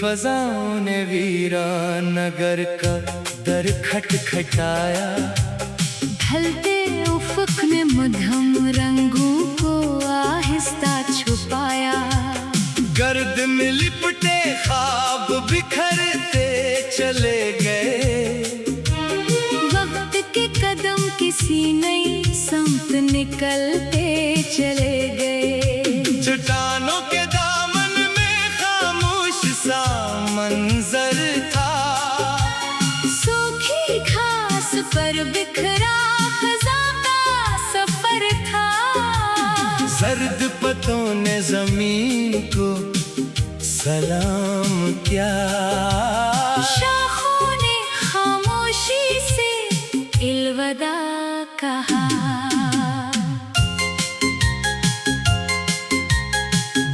फजाओं ने वीरान नगर का दर खटखटाया। ढलते उफ़क़ ने मध्यम रंगों को आहिस्ता छुपाया। गर्द में लिपटे ख्वाब बिखरते चले गए। वक्त के कदम किसी नई समत निकलते चले गए। चट्टानों के दामन में खामोश सा मंजर था। सूखी घास पर बिखरा फ़ज़ा का सफर था। सर्द पत्तों ने ज़मीन को सलाम किया। शाखों ने खामोशी से अलविदा कहा।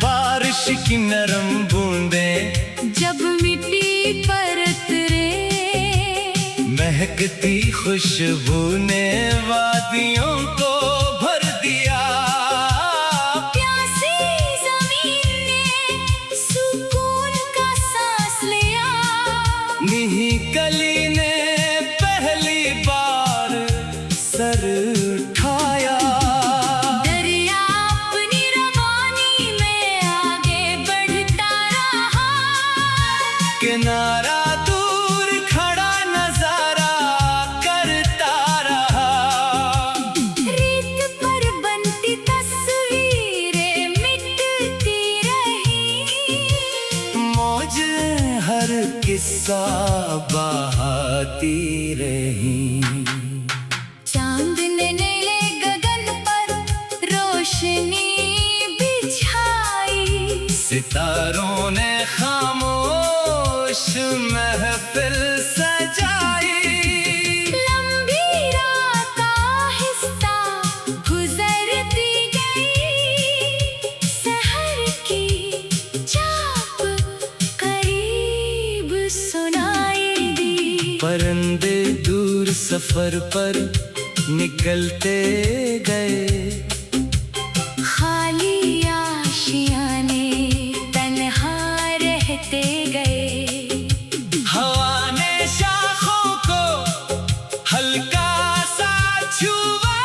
बारिश की नरम बूंदें जब मिट्टी पर उतरे, महकती खुशबू ने वादियों को भर दिया। प्यासी ज़मीन ने सुकून का सांस लिया। नीही कली ने पहली बार सर उठाया। दरिया अपनी रवानी में आगे बढ़ता रहा। किनारा दूर खड़ा नजारा करता रहा। रेत पर बनती तस्वीरें मिटती रही। मौजें हर किस्सा बहाती रही। चांद ने नीले गगन पर रोशनी बिछाई। सितारों ने खामोश महफिल सजाई। लंबी रात आहिस्ता गुजरती गई। सहर की चाप करीब सुनाई दी। परिंदे दूर सफर पर निकलते गए। खाली आशियाने तन्हा रहते गए। हवा ने शाखों को हल्का सा छुआ।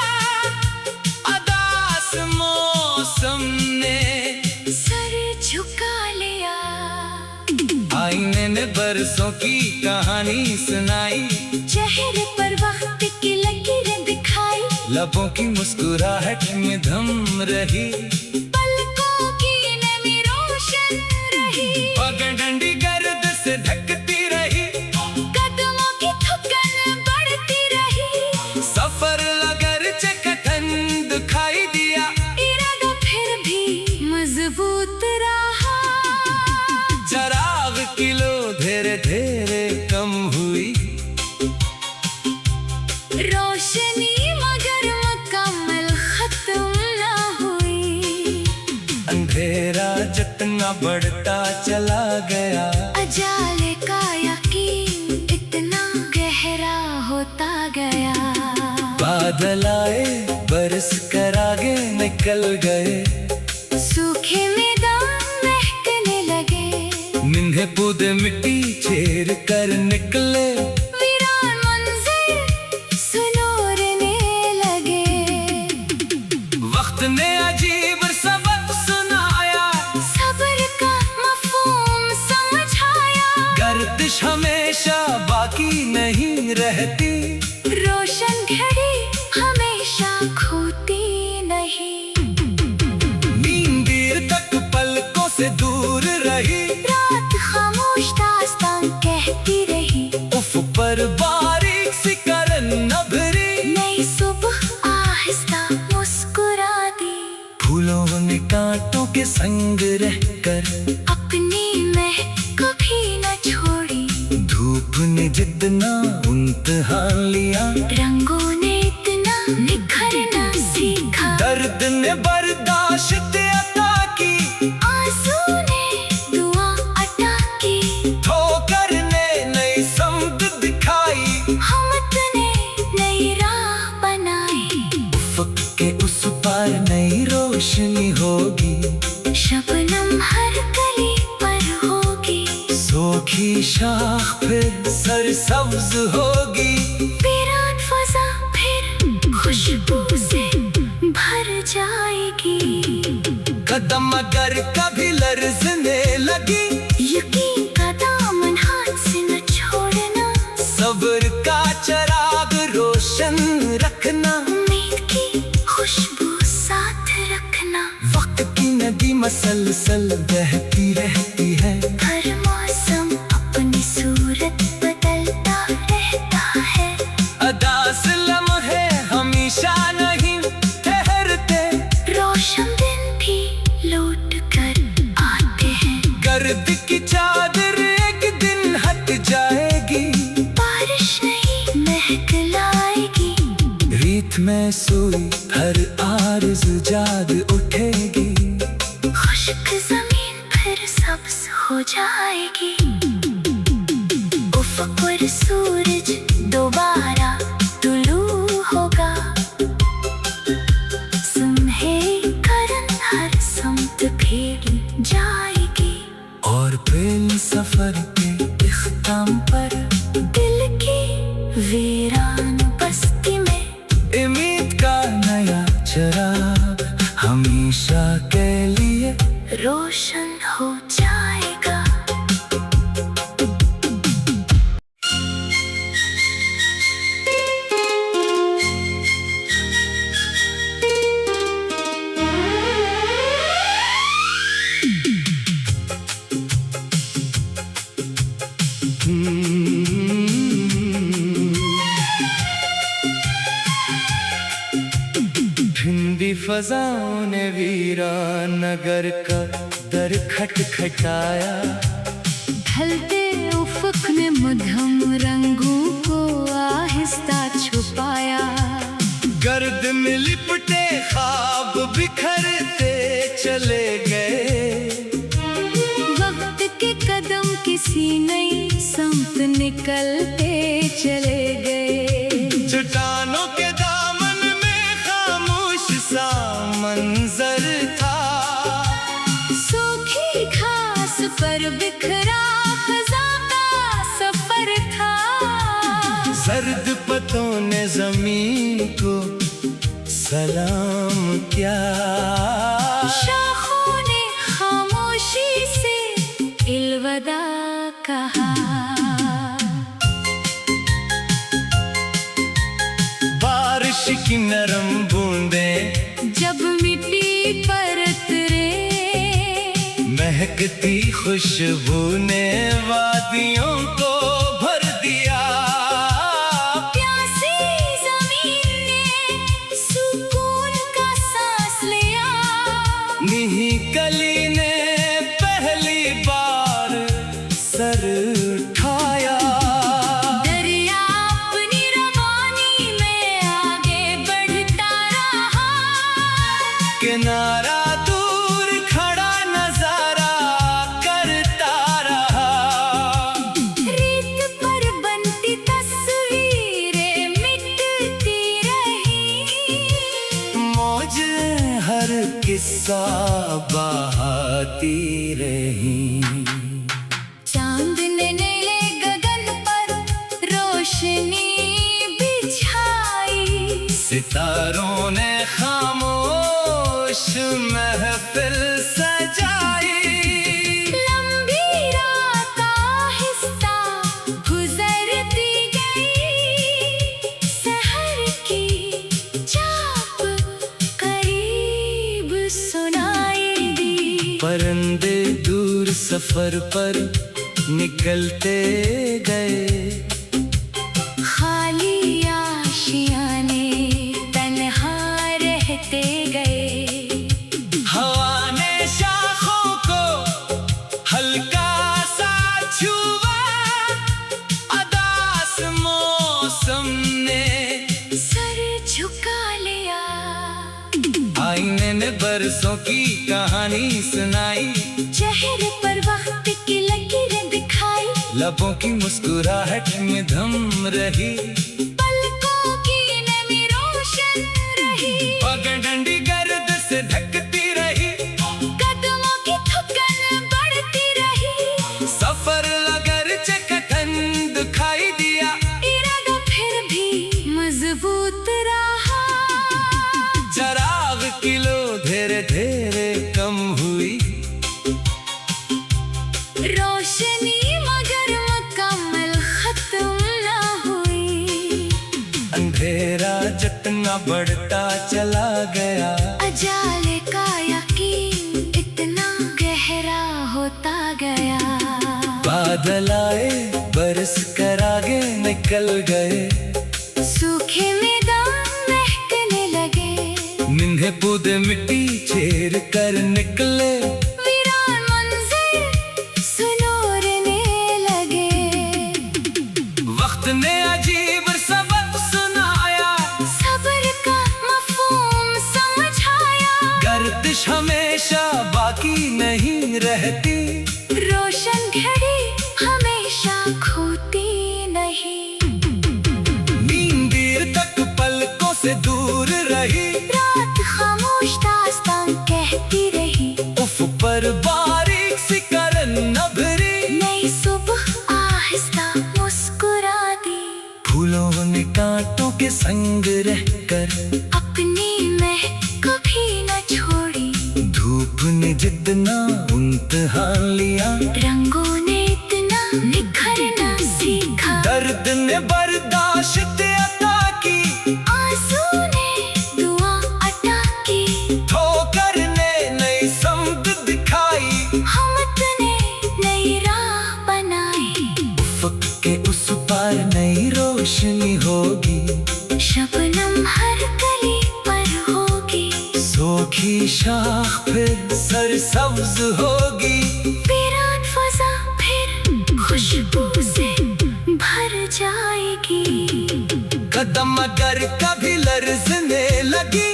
अदास मौसम ने सर झुका लिया। आईने ने बरसों की कहानी सुनाई। चेहरे पर वक्त की लकीरें दिखाई। लबों की मुस्कुराहट में थम रही। पलकों की नमी रोशन रही। पगडंडी गर्द से ढकती रही। कदमों की थकन बढ़ती रही। सफर अगरचे कठिन दिखाई दिया। इरादा फिर भी मजबूत रहा। चराग की लो धीरे धीरे कम हुई। रोशनी मगर मुकम्मल खत्म न हुई। अंधेरा जितना बढ़ता चला गया। अजाले का यकीन इतना गहरा होता गया। बादल आए बरस कर आगे निकल गए। सूखे मैदान महकने लगे। निन्हे पौधे मिट्टी चीर कर निकले। वीरान मंजर सुनोरने लगे। वक्त ने अजीब सबक सुनाया। सब्र का मफ़हूम समझाया। गर्दिश हमेशा बाकी नहीं रहती। रोशन घड़ी हमेशा खोती नहीं। नींद देर तक पलकों से दूर रही। रात खामोश दास्तान कहती रही। उफ पर बारीक सी करन नभरी। नई सुबह आहिस्ता मुस्कुरा दी। फूलों ने कांटों के संग रहकर अपनी महक कभी न छोड़ी। धूप ने जितना इम्तिहान लिया। रंगों ने इतना निखरना सीखा। दर्द ने बर्दाश्त अता की। आंसू ने दुआ अता की। ठोकर ने नई समत दिखाई। हमत ने नई राह बनाई। उफ़क़ के उस पार नई रोशनी होगी। शबनम हर कली पर होगी। शाख फिर सरसब्ज होगी, वीरान फजा फिर खुशबू से भर जाएगी। कदम अगर कभी लर्जने लगी, यकीन का दामन हाथ से न छोड़ना, सब्र का चिराग रोशन रखना, उम्मीद की खुशबू साथ रखना। वक्त की नदी मसलसल बहती रहती है, हर मौसम अपनी सूरत बदलता रहता है। अदास लम्हे हमेशा नहीं ठहरते, रोशन दिन भी लौट कर आते हैं। गर्द की चादर एक दिन हट जाएगी, बारिश नहीं महक लाएगी, रीत में सोई हर आरज़ जाग उठेगी। खुश्क जमीन फिर सब्ज हो जाएगी, उफ़क़ पर सूरज दोबारा तुलू होगा। सुनहे करन हर समत भीग जाएगी, और फिर सफर के इख्ताम पर दिल की वीरान बस्ती में उम्मीद का नया चिराग हमेशा के लिए रोशन हो जाएगा। ठंडी फजाओं ने वीरान नगर का दर खटखटाया, ढलते उफ़क़ ने मध्यम रंगों को आहिस्ता छुपाया। गर्द में लिपटे ख्वाब बिखरते चले गए, वक्त के कदम किसी नई समत निकलते चले गए। चट्टानों के दामन में खामोश सा मंजर था, सूखी घास पर बिखरा ख़ज़ां का सफर था। सर्द पतों ने जमीन को सलाम किया, शाखों ने खामोशी से अलविदा कहा। बारिश की नरम बूंदें जब मिट्टी पर उतरे, महकती खुशबू ने वादियों को भर दिया। प्यासी ज़मीन ने सुकून का सांस लिया, नीही कली ने पहली बार सर उठाया। दरिया अपनी रवानी में आगे बढ़ता रहा, किनारा दूर खड़ा नजारा करता रहा। रेत पर बनती तस्वीरें मिटती रही, मौज हर किस्सा बहाती रही। चांद ने नीले गगन पर रोशनी बिछाई, सितारों ने खामोश महफिल सजाई। लंबी रात आहिस्ता गुजरती गई, सहर की चाप करीब सुनाई दी। परिंदे दूर सफर पर निकलते गए, खाली आशियाने तन्हा रहते गए। हवा ने शाखों को हल्का सा छुआ, अदास मौसम ने सर झुका लिया, आईने ने बरसों की कहानी सुनाई। चेहरे पर वक्त की लकीरें दिखाई, लबों की मुस्कुराहट में धम रही, पलकों की नमी रोशन रही। पगडंडी गर्द से ढकती रही, कदमों की थकन बढ़ती रही, सफर अगर चला गया। अजाले का यकीन इतना गहरा होता गया। बादल आए बरस कर आगे निकल गए। सूखे मैदान महकने लगे। निन्हे पौधे मिट्टी चीर कर निकले। वीरान मंजर सुनोरने लगे। वक्त ने अजीब सबक सुनाया। सब्र का मफहूम समझाया। गर्दिश हमेशा बाकी नहीं रहती। रोशन घड़ी हमेशा खोती नहीं। नींद देर तक पलकों से दूर रही। रात खामोश दास्तान कहती रही। उफ पर बारीक सी करन न भरी। नई सुबह आहिस्ता मुस्कुरा दी। फूलों ने कांटों के संग रहकर अपनी मैं कभी न छोड़ी। धूप ने जितना इम्तिहान लिया। रंगों ने इतना निखरना सीखा। दर्द ने बर्दाश्त अता की। आंसू ने दुआ अता की। ठोकर ने नई समत दिखाई। हमत ने नई राह बनाई। उफ़क़ के उस पार नई रोशनी होगी। शबनम हर कली पर होगी। सूखी शाख फिर सरसब्ज होगी। वीरान फजा फिर खुशबू से भर जाएगी। कदम अगर कभी लर्ज़ने लगी।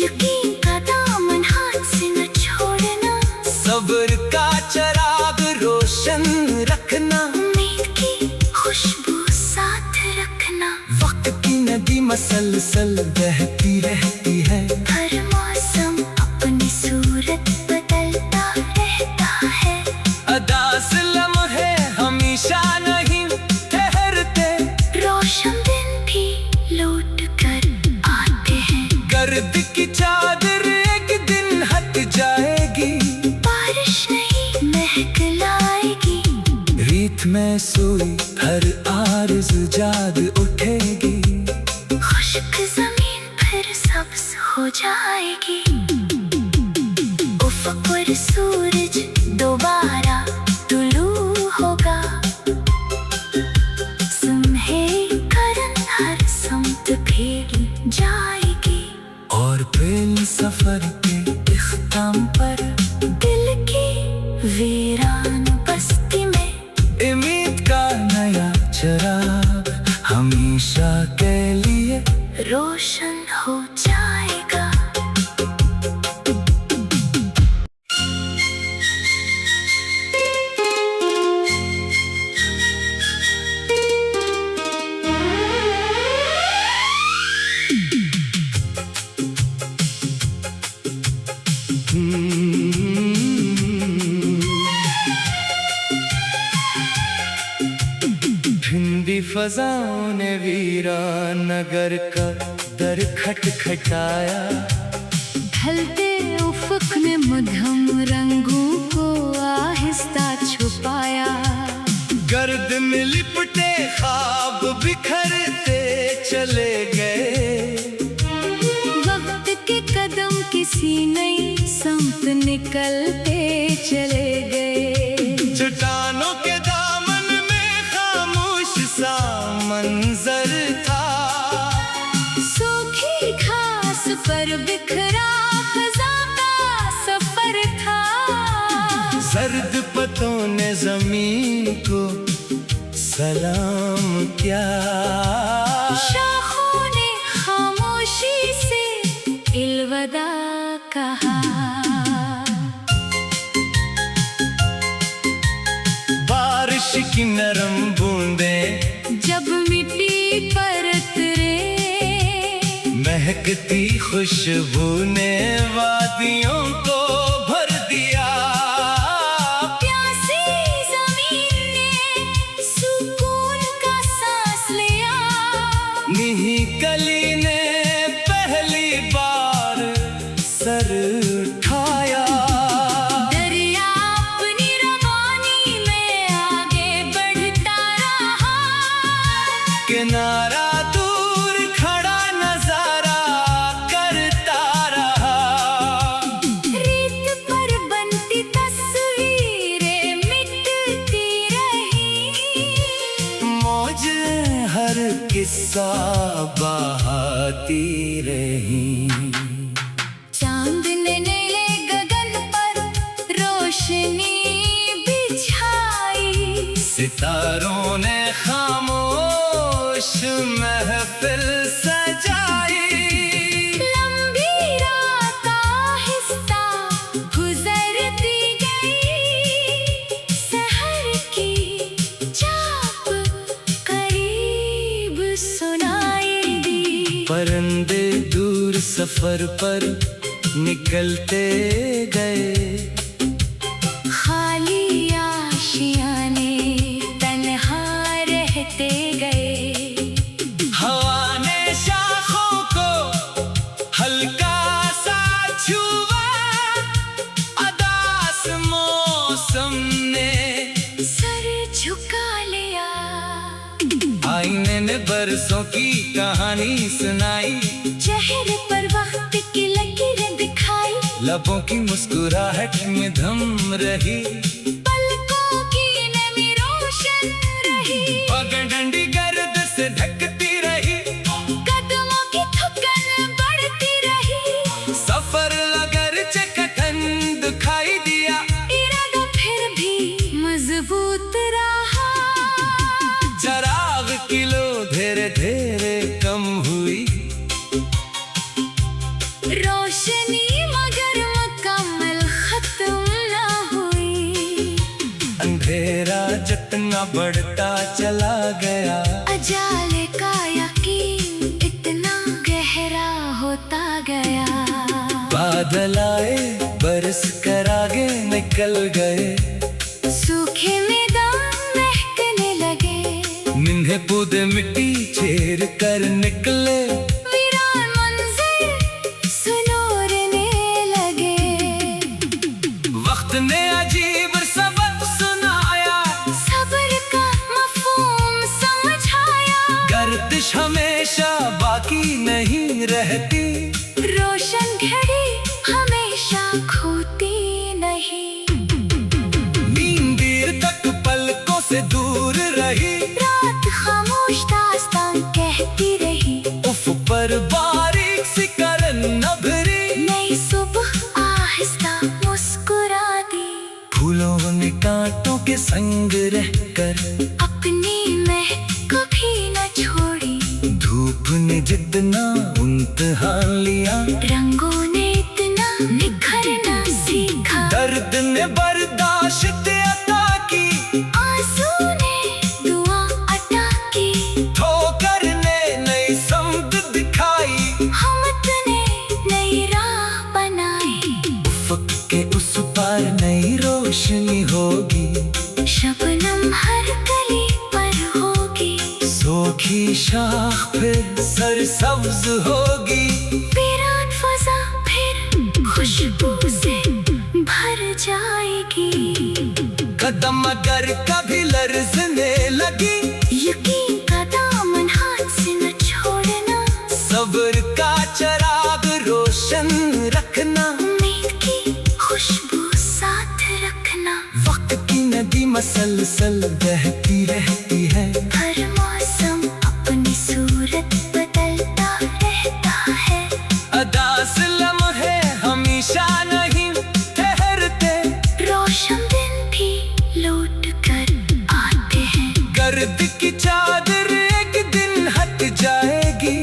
यकीन का दामन हाथ से न छोड़ना। सब्र का चिराग रोशन रखना। उम्मीद की खुशबू साथ रखना। वक्त की नदी मसलसल बहती रहती है। हर मौसम अपनी सूरत बदलता रहता है। अदास लम्हे हमेशा नहीं ठहरते। रोशन दिन भी लौट कर आते हैं। गर्द की चादर एक दिन हट जाएगी। बारिश नहीं महक लाएगी। रीत में सोई हर आरज़ जाग उठेगी। खुश्क जमीन फिर सब्ज हो जाएगी। उफ़क़ पर सूरज दोबारा तुलू होगा। सुनहरी करन हर समत भीग जाएगी। और फिर सफर के इख्ताम पर दिल की वीरान बस्ती में उम्मीद का नया चिराग हमेशा के लिए रोशन हो जाएगा। ठंडी फजाओं ने वीरान नगर का दर खटखटाया। ढलते उफ़क़ ने मध्यम रंगों को आहिस्ता छुपाया। गर्द में लिपटे ख्वाब बिखरते चले गए। वक्त के कदम किसी नई समत निकलते चले गए। चट्टानों के दामन में खामोश सा मंजर था। सूखी घास पर बिखरा ख़ज़ा का सफर था। सर्द पतों ने जमीन को सलाम किया। शाखों ने खामोशी से अलविदा कहा। बारिश की नरम बूंदें जब मिट्टी पर उतरे। महकती खुशबू ने वादियों को भर दिया। प्यासी ज़मीन ने सुकून का सांस लिया। नीही कली ने पहली बार सर उठाया। दरिया अपनी रवानी में आगे बढ़ता रहा। किनारा दूर खड़ा नजारा करता सितारों ने खामोश महफिल सजाई। लंबी रात आहिस्ता गुजरती गई, सहर की चाप करीब सुनाई दी। परिंदे दूर सफर पर निकलते गए, खाली आशियाने तन्हा रहते गए। हवा ने शाखों को हल्का सा छुआ, अदास मौसम ने सर झुका लिया। आईने ने बरसों की कहानी सुनाई, चेहरे पर वक्त की लकीरें दिखाई। लबों की मुस्कुराहट में थम रही, पलकों की नमी रोशन रही। पगडंडी गर्द से ढकती रही, कदमों की थकन बढ़ती रही। सफर अगरचे कठिन दिखाई दिया, इरादा फिर भी मजबूत रहा। चराग की लो धीरे धीरे कम हुई, रोशनी मगर मुकम्मल खत्म न हुई। अंधेरा जितना बढ़ता चला गया, अजाले का यकीन इतना गहरा होता गया। बादल आए बरस कर आगे निकल गए, सूखे मैदान महकने लगे। निन्हे पौधे मिट्टी चीर कर निकले, वीरान मंजर सुनोरने लगे। वक्त ने अजीब सबक सुनाया, सब्र का मफहूम समझाया। गर्दिश हमेशा बाकी नहीं रहती, रोशन घड़ी हमेशा खोती नहीं। नींद देर तक पलकों से दूर रही, रात खामोश दास्तान कहती रही। उफ पर बारीक सी करन न भरी, नई सुबह आहिस्ता मुस्कुरा दी। फूलों ने कांटों के संग रहकर अपनी महक कभी न छोड़ी। धूप ने जितना इम्तिहान लिया, रंगों ने इतना निखरना सीखा। दर्द ने बर्दाश्त अता की, आंसू ने दुआ अता की। ठोकर ने नई समत दिखाई, हमत ने नई राह बनाई। उफ़क़ के उस पार नई रोशनी होगी, शबनम हर कली पर होगी। सूखी शाख फिर सरसब्ज होगी, वीरान फजा फिर खुशबू से भर जाएगी। कदम अगर कभी लर्जने लगी, यकीन का दामन हाथ से न छोड़ना। सब्र का चराग रोशन रखना, उम्मीद की खुशबू साथ रखना। वक्त की नदी मसलसल बहती रहती है, हर मौसम अपनी सूरत बदलता रहता है। अदास लम्हे हमेशा नहीं ठहरते, रोशन दिन भी लौट कर आते हैं। गर्द की चादर एक दिन हट जाएगी,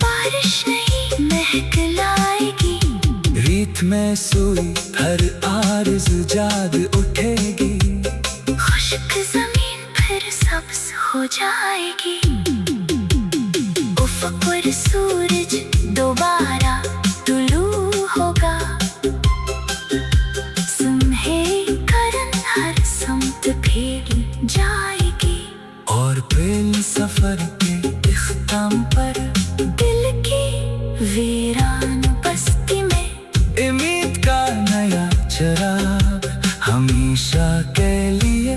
बारिश नहीं महक लाएगी। रीत में सुई हर आरज़ू जाग उठेगी, खुश्क जमीन फिर सब्ज हो जाएगी। उफ़क़ पर सूरज दोबारा तुलू होगा। सुनहे करन हर समत भीग जाएगी। और फिर सफर के इख्ताम पर दिल की वीरान बस्ती में उम्मीद का नया चराग हमेशा के लिए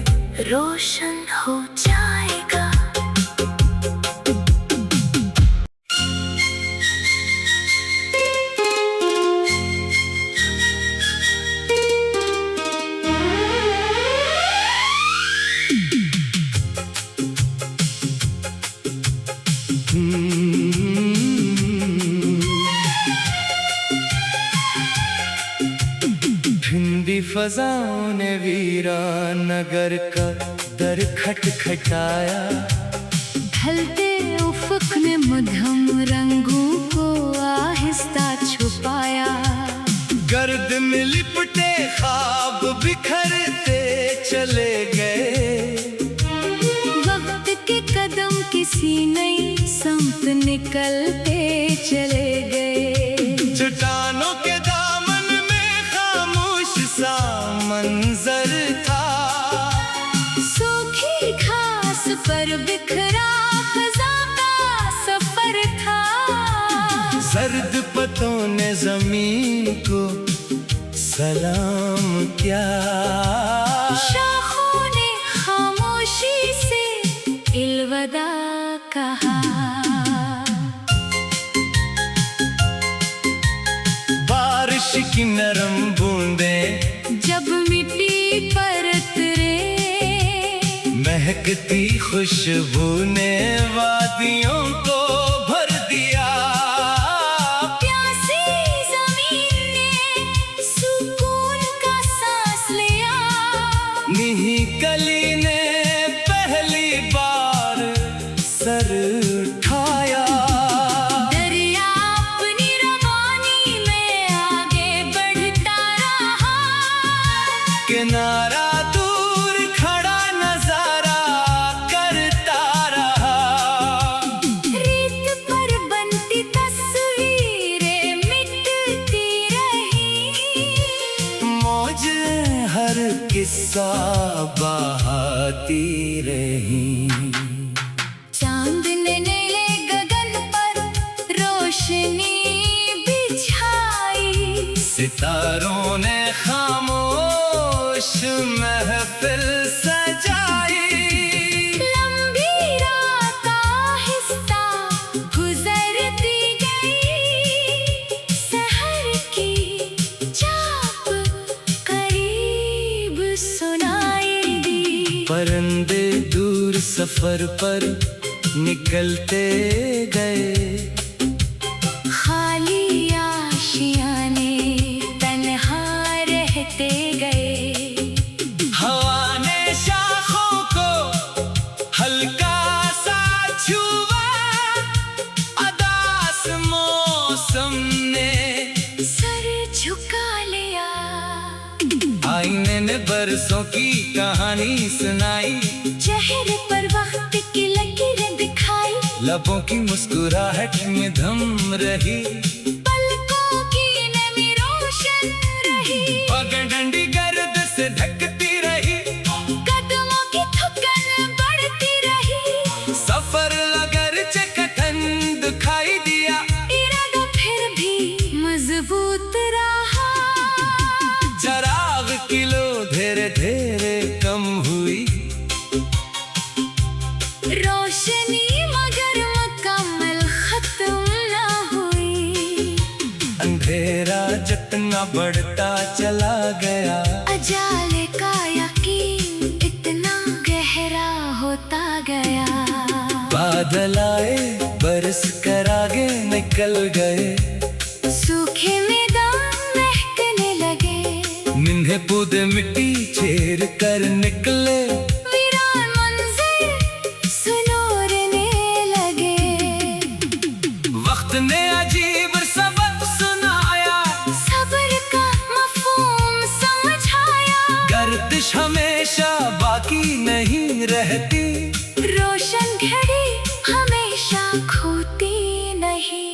रोशन हो जाएगा। भिंडी फजाओं ने वीरान नगर का दर खटखटाया। ढलते उफक ने मध्यम रंगों को आहिस्ता छुपाया। गर्द में लिपटे ख्वाब बिखरते चले गए। वक्त के कदम किसी नई समत निकलते चले गए। चट्टानों के दामन में खामोश सा मंजर था। सूखी घास पर बिखरा खज़ां का सफर था। सर्द पतों ने जमीन को सलाम किया। शाखों ने खामोशी से अलविदा कहा। बारिश की नरम बूंदें जब मिट्टी पर उतरे। महकती खुशबू ने वादियों को भर दिया। प्यासी जमीन ने सुकून का सांस लिया। नीही कली ने पहली बार सर उठाया। दरिया अपनी रवानी में आगे बढ़ता रहा। किनारा दूर खड़ा नजारा करता रहा। रेत पर बनती तस्वीरें मिटती रही। मौज हर किस्सा बहाती रही। चांद ने नीले गगन पर रोशनी बिछाई। सितारों ने खामोश महफिल सजाई। लंबी रात आहिस्ता गुजरती गई। सहर की चाप करीब सुनाई दी। परिंदे दूर सफर पर निकलते गए। खाली आशियाने तन्हा रहते गए। हवा ने शाखों को हल्का सा छुआ। अदास मौसम ने सर झुका लिया। आईने ने बरसों की कहानी सुनाई। चेहरे पर वक्त की लकीरें दिखाई। लबों की मुस्कुराहट में थम रही। पलकों की नमी रोशन रही। पगडंडी गर्द से ढकती रही। कदमों की थकन बढ़ती रही। सफर अगरचे कठिन दिखाई दिया। इरादा फिर भी मजबूत रहा। चराग की लो धीरे धीरे कम हुई। रोशनी मगर मुकम्मल खत्म न हुई। अंधेरा जितना बढ़ता चला गया। अजाले का यकीन इतना गहरा होता गया। बादल आए बरस कर आगे निकल गए। सूखे मैदान महकने लगे। निन्हे पौधे मिट्टी चीर कर निकले। वीरान मंजर सुनोरने लगे। वक्त ने अजीब सबक सुनाया। सब्र का मफहूम समझाया। गर्दिश हमेशा बाकी नहीं रहती। रोशन घड़ी हमेशा खोती नहीं।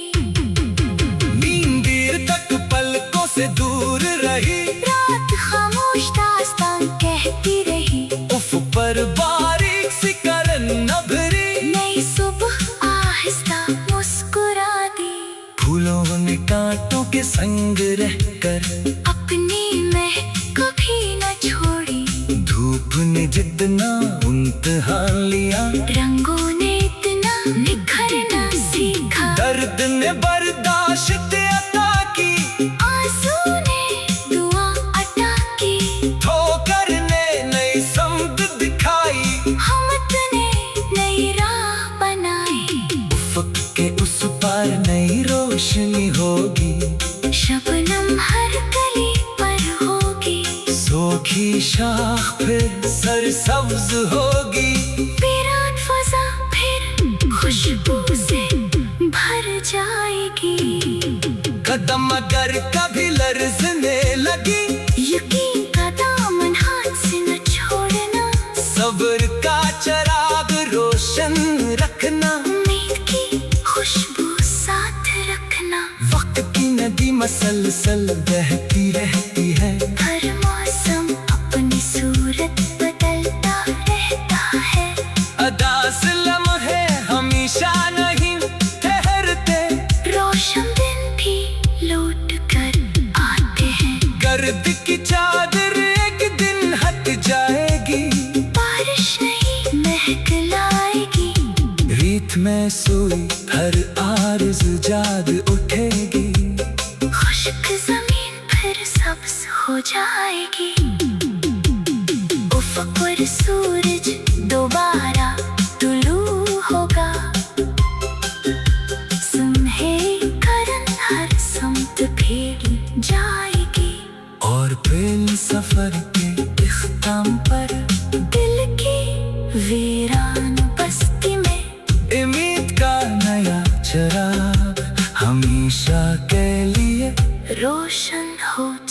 नींद देर तक पलकों से दूर रही। रात खामोश दास्तान कहती रही। उफ पर बारीक सी करन न भरी। नई सुबह आहिस्ता मुस्कुरा दी। फूलों ने कांटों के संग रहकर अपनी महक कभी न छोड़ी। धूप ने जितना इम्तिहान लिया। रंगों ने इतना निखरना सीखा। दर्द ने बर्दाश्त अता की। आंसू ने दुआ अता की। ठोकर ने नई समत दिखाई। हमत ने नई राह बनाई। उफक के उस पार नई रोशनी होगी। शबनम हर कली पर होगी। की शाख फिर सरसब्ज होगी, वीरान फजा फिर खुशबू से भर जाएगी। कदम अगर कभी लर्जने लगी, यकीन का दामन हाथ से न छोड़ना, सब्र का चिराग रोशन रखना, उम्मीद की खुशबू साथ रखना। वक्त की नदी मसलसल बहती रहती है, हर मौसम अपनी सूरत बदलता रहता है। अदास लम्हे हमेशा नहीं ठहरते, रोशन दिन भी लौट कर आते हैं। गर्द की चादर एक दिन हट जाएगी, बारिश नहीं महक लाएगी, रीत में सोई हर आरज़ जाग उठेगी। खुश्क जमीन फिर सब्ज हो जाएगी, उफ़क़ पर सूरज दोबारा तुलू होगा। सुनहरी करन हर समत भीग जाएगी, और फिर सफर के इख्ताम पर दिल की वीरान बस्ती में उम्मीद का नया चिराग हमेशा के लिए रोशन होता